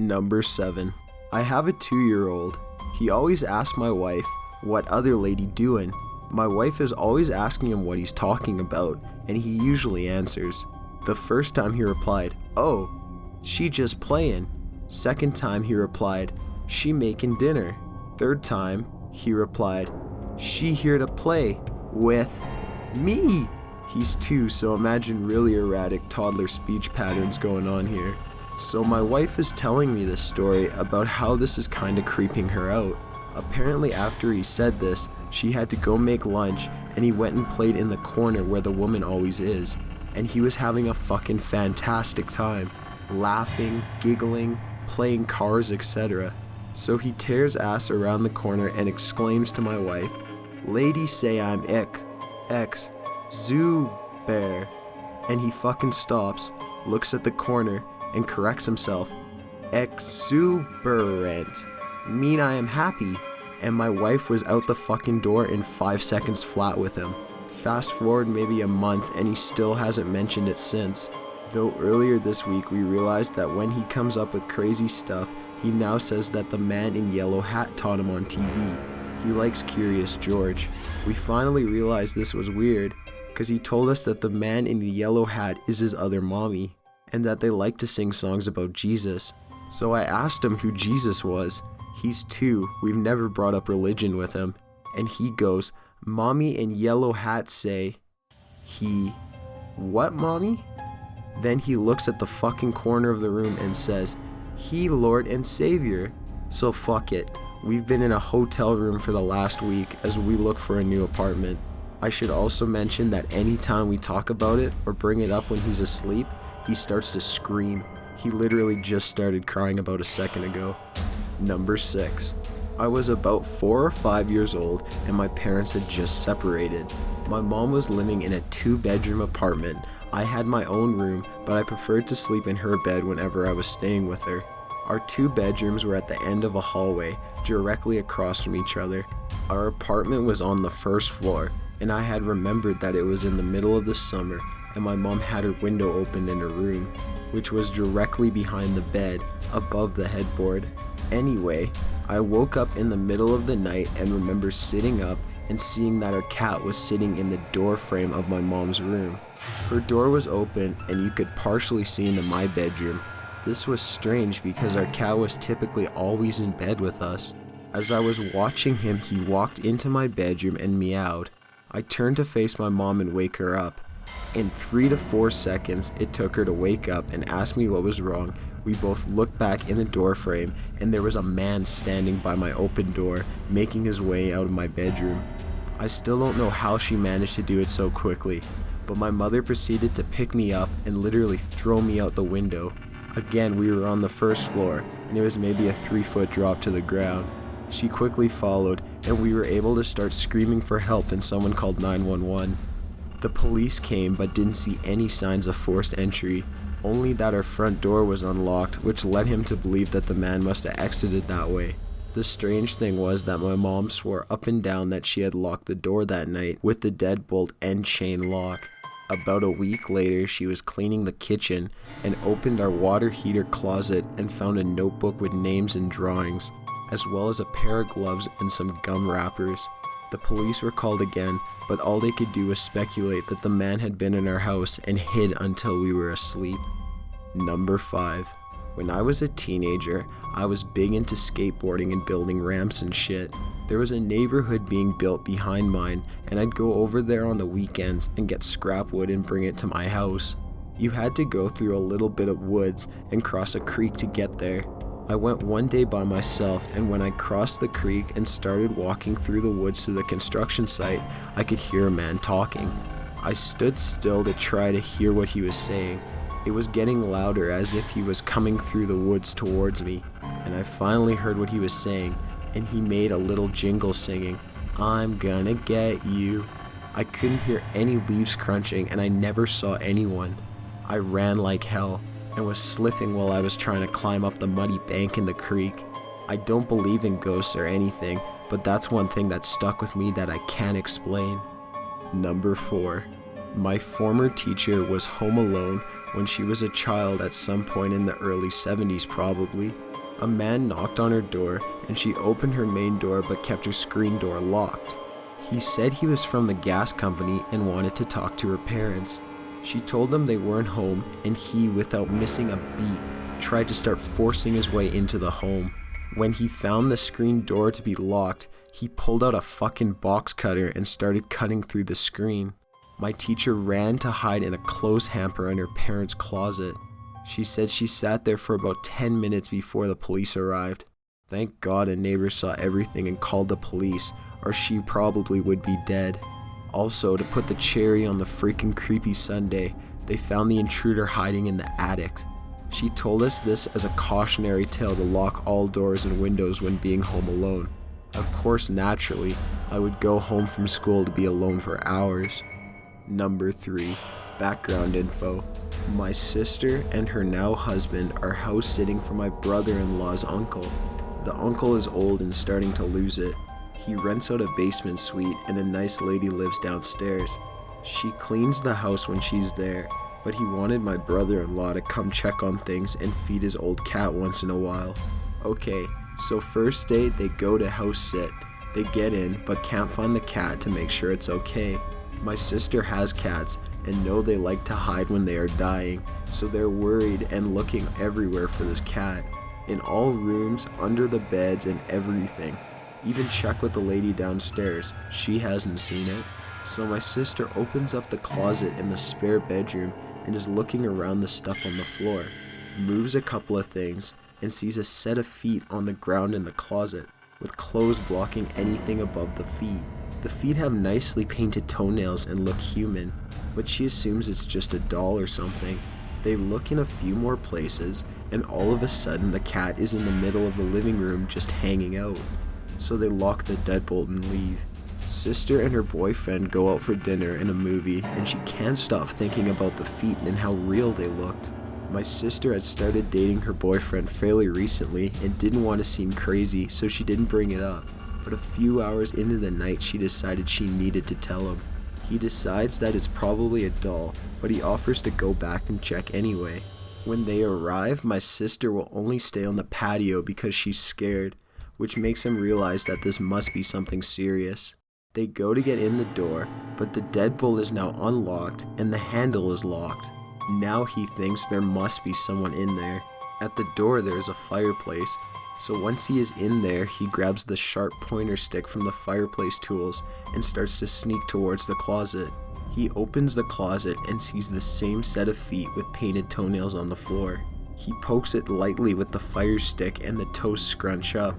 Number 7. I have a 2-year-old. He always asks my wife, "What other lady doing?" My wife is always asking him what he's talking about, and he usually answers. The first time he replied, "Oh, she just playing." Second time he replied, "She making dinner." Third time he replied, "She here to play with me." He's 2, so imagine really erratic toddler speech patterns going on here. So my wife is telling me this story about how this is kinda creeping her out. Apparently after he said this, she had to go make lunch and he went and played in the corner where the woman always is. And he was having a fucking fantastic time, laughing, giggling, playing cars, etc. So he tears ass around the corner and exclaims to my wife, "Lady say I'm Zoo Bear." And he fucking stops, looks at the corner, and corrects himself. Exuberant. Mean I am happy. And my wife was out the fucking door in 5 seconds flat with him. Fast forward maybe a month and he still hasn't mentioned it since. Though earlier this week we realized that when he comes up with crazy stuff, he now says that the man in yellow hat taught him on TV. He likes Curious George. We finally realized this was weird, because he told us that the man in the yellow hat is his other mommy, and that they like to sing songs about Jesus. So I asked him who Jesus was. He's 2, we've never brought up religion with him, and he goes, "Mommy in yellow hat say, what mommy?" Then he looks at the fucking corner of the room and says, "He Lord and Savior." So fuck it, we've been in a hotel room for the last week as we look for a new apartment. I should also mention that anytime we talk about it or bring it up when he's asleep, he starts to scream. He literally just started crying about a second ago. Number 6. I was about 4 or 5 years old and my parents had just separated. My mom was living in a 2-bedroom apartment. I had my own room, but I preferred to sleep in her bed whenever I was staying with her. Our 2 bedrooms were at the end of a hallway, directly across from each other. Our apartment was on the first floor, and I had remembered that it was in the middle of the summer and my mom had her window opened in her room, which was directly behind the bed, above the headboard. Anyway, I woke up in the middle of the night and remember sitting up and seeing that our cat was sitting in the door frame of my mom's room. Her door was open and you could partially see into my bedroom. This was strange because our cat was typically always in bed with us. As I was watching him, he walked into my bedroom and meowed. I turned to face my mom and wake her up. In 3 to 4 seconds, it took her to wake up and ask me what was wrong. We both looked back in the door frame and there was a man standing by my open door, making his way out of my bedroom. I still don't know how she managed to do it so quickly, but my mother proceeded to pick me up and literally throw me out the window. Again, we were on the first floor and it was maybe a 3-foot drop to the ground. She quickly followed and we were able to start screaming for help and someone called 911. The police came but didn't see any signs of forced entry, only that our front door was unlocked, which led him to believe that the man must have exited that way. The strange thing was that my mom swore up and down that she had locked the door that night with the deadbolt and chain lock. About a week later, she was cleaning the kitchen and opened our water heater closet and found a notebook with names and drawings, as well as a pair of gloves and some gum wrappers. The police were called again, but all they could do was speculate that the man had been in our house and hid until we were asleep. Number 5. When I was a teenager, I was big into skateboarding and building ramps and shit. There was a neighborhood being built behind mine, and I'd go over there on the weekends and get scrap wood and bring it to my house. You had to go through a little bit of woods and cross a creek to get there. I went one day by myself, and when I crossed the creek and started walking through the woods to the construction site, I could hear a man talking. I stood still to try to hear what he was saying. It was getting louder, as if he was coming through the woods towards me, and I finally heard what he was saying, and he made a little jingle singing, "I'm gonna get you." I couldn't hear any leaves crunching, and I never saw anyone. I ran like hell and was slipping while I was trying to climb up the muddy bank in the creek. I don't believe in ghosts or anything, but that's one thing that stuck with me that I can't explain. Number 4. My former teacher was home alone when she was a child at some point in the early 70s probably. A man knocked on her door and she opened her main door but kept her screen door locked. He said he was from the gas company and wanted to talk to her parents. She told them they weren't home, and he, without missing a beat, tried to start forcing his way into the home. When he found the screen door to be locked, he pulled out a fucking box cutter and started cutting through the screen. My teacher ran to hide in a clothes hamper in her parents' closet. She said she sat there for about 10 minutes before the police arrived. Thank God a neighbor saw everything and called the police, or she probably would be dead. Also, to put the cherry on the freaking creepy sundae, they found the intruder hiding in the attic. She told us this as a cautionary tale to lock all doors and windows when being home alone. Of course, naturally, I would go home from school to be alone for hours. Number 3. Background info. My sister and her now husband are house sitting for my brother-in-law's uncle. The uncle is old and starting to lose it. He rents out a basement suite and a nice lady lives downstairs. She cleans the house when she's there, but he wanted my brother-in-law to come check on things and feed his old cat once in a while. Okay, so first day they go to house sit. They get in but can't find the cat to make sure it's okay. My sister has cats and know they like to hide when they are dying, so they're worried and looking everywhere for this cat. In all rooms, under the beds and everything. Even check with the lady downstairs, she hasn't seen it. So my sister opens up the closet in the spare bedroom and is looking around the stuff on the floor, moves a couple of things, and sees a set of feet on the ground in the closet, with clothes blocking anything above the feet. The feet have nicely painted toenails and look human, but she assumes it's just a doll or something. They look in a few more places, and all of a sudden the cat is in the middle of the living room just hanging out. So they lock the deadbolt and leave. Sister and her boyfriend go out for dinner and a movie, and she can't stop thinking about the feet and how real they looked. My sister had started dating her boyfriend fairly recently and didn't want to seem crazy, so she didn't bring it up. But a few hours into the night she decided she needed to tell him. He decides that it's probably a doll, but he offers to go back and check anyway. When they arrive, my sister will only stay on the patio because she's scared, which makes him realize that this must be something serious. They go to get in the door, but the deadbolt is now unlocked and the handle is locked. Now he thinks there must be someone in there. At the door there is a fireplace, so once he is in there, he grabs the sharp pointer stick from the fireplace tools and starts to sneak towards the closet. He opens the closet and sees the same set of feet with painted toenails on the floor. He pokes it lightly with the fire stick and the toes scrunch up.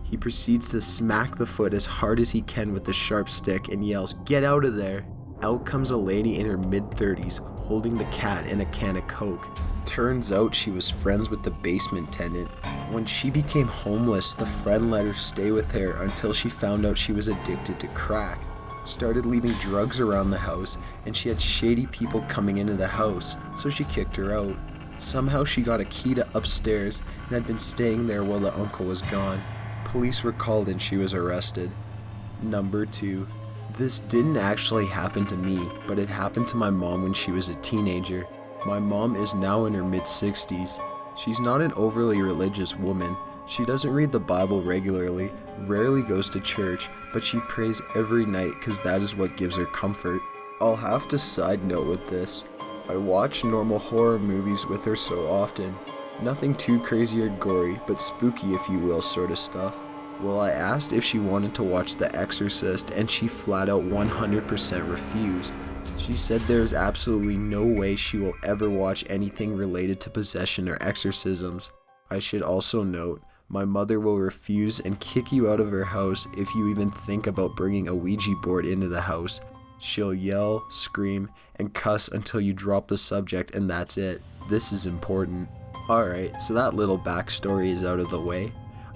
He proceeds to smack the foot as hard as he can with the sharp stick and yells, "Get out of there!" Out comes a lady in her mid-30s holding the cat and a can of Coke. Turns out she was friends with the basement tenant. When she became homeless, the friend let her stay with her until she found out she was addicted to crack. Started leaving drugs around the house, and she had shady people coming into the house, so she kicked her out. Somehow she got a key to upstairs and had been staying there while the uncle was gone. Police were called and she was arrested. Number 2. This didn't actually happen to me, but it happened to my mom when she was a teenager. My mom is now in her mid-60s. She's not an overly religious woman. She doesn't read the Bible regularly, rarely goes to church, but she prays every night because that is what gives her comfort. I'll have to side note with this. I watch normal horror movies with her so often. Nothing too crazy or gory, but spooky if you will sort of stuff. Well, I asked if she wanted to watch The Exorcist, and she flat out 100% refused. She said there is absolutely no way she will ever watch anything related to possession or exorcisms. I should also note, my mother will refuse and kick you out of her house if you even think about bringing a Ouija board into the house. She'll yell, scream, and cuss until you drop the subject, and that's it. This is important. Alright, so that little backstory is out of the way.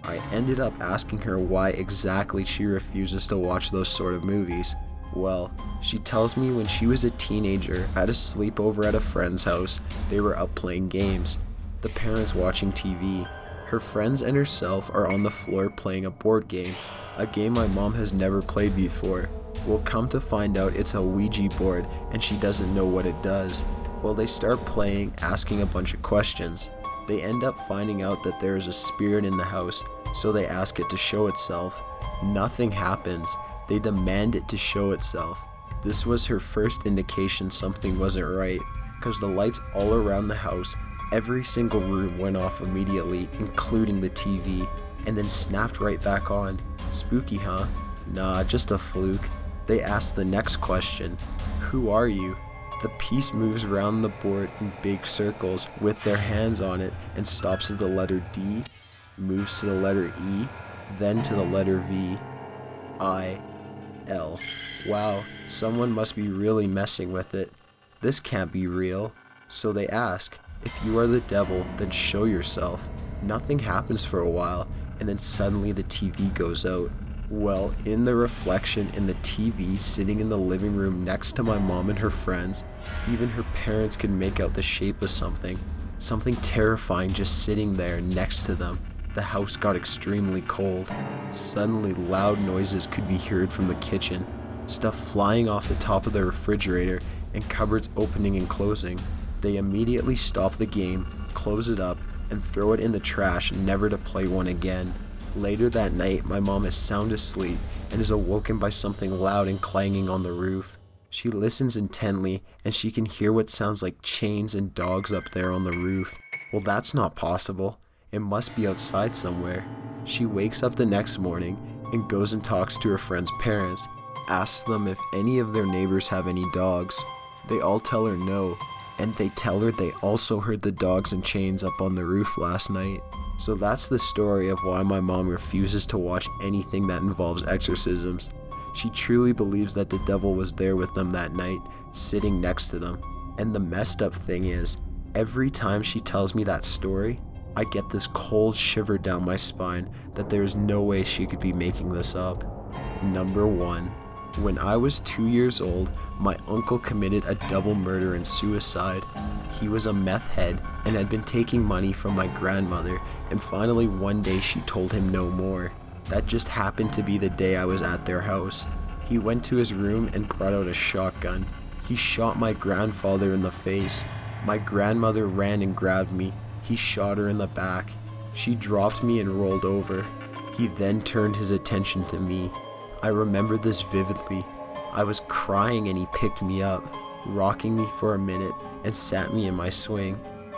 I ended up asking her why exactly she refuses to watch those sort of movies. Well, she tells me when she was a teenager at a sleepover at a friend's house, they were up playing games. The parents watching TV. Her friends and herself are on the floor playing a board game, a game my mom has never played before. We'll come to find out it's a Ouija board and she doesn't know what it does. Well, they start playing, asking a bunch of questions. They end up finding out that there is a spirit in the house, so they ask it to show itself. Nothing happens. They demand it to show itself. This was her first indication something wasn't right, because the lights all around the house, every single room went off immediately, including the TV, and then snapped right back on. Spooky, huh? Nah, just a fluke. They ask the next question, who are you? The piece moves around the board in big circles with their hands on it and stops at the letter D, moves to the letter E, then to the letter V, I, L. Wow, someone must be really messing with it. This can't be real. So they ask, if you are the devil, then show yourself. Nothing happens for a while, and then suddenly the TV goes out. Well, in the reflection in the TV sitting in the living room next to my mom and her friends, even her parents could make out the shape of something terrifying just sitting there next to them. The house got extremely cold. Suddenly loud noises could be heard from the kitchen, stuff flying off the top of the refrigerator, and cupboards opening and closing. They immediately stop the game, close it up, and throw it in the trash, never to play one again. Later that night, my mom is sound asleep and is awoken by something loud and clanging on the roof. She listens intently and she can hear what sounds like chains and dogs up there on the roof. Well, that's not possible. It must be outside somewhere. She wakes up the next morning and goes and talks to her friend's parents, asks them if any of their neighbors have any dogs. They all tell her no, and they tell her they also heard the dogs and chains up on the roof last night. So that's the story of why my mom refuses to watch anything that involves exorcisms. She truly believes that the devil was there with them that night, sitting next to them. And the messed up thing is, every time she tells me that story, I get this cold shiver down my spine that there's no way she could be making this up. Number 1. When I was 2 years old, my uncle committed a double murder and suicide. He was a meth head and had been taking money from my grandmother, and finally one day she told him no more. That just happened to be the day I was at their house. He went to his room and brought out a shotgun. He shot my grandfather in the face. My grandmother ran and grabbed me. He shot her in the back. She dropped me and rolled over. He then turned his attention to me. I remember this vividly. I was crying and he picked me up, rocking me for a minute, and sat me in my swing.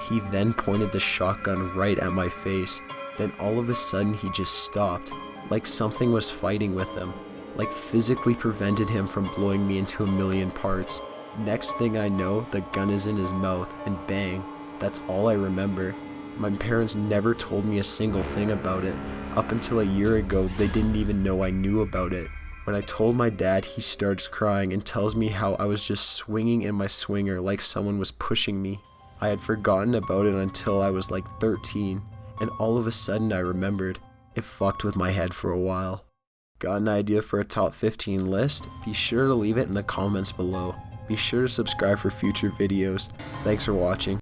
He then pointed the shotgun right at my face. Then all of a sudden he just stopped, like something was fighting with him, like physically prevented him from blowing me into a million parts. Next thing I know, the gun is in his mouth, and bang, that's all I remember. My parents never told me a single thing about it. Up until a year ago, they didn't even know I knew about it. When I told my dad, he starts crying and tells me how I was just swinging in my swinger like someone was pushing me. I had forgotten about it until I was like 13, and all of a sudden I remembered. It fucked with my head for a while. Got an idea for a top 15 list? Be sure to leave it in the comments below. Be sure to subscribe for future videos. Thanks for watching.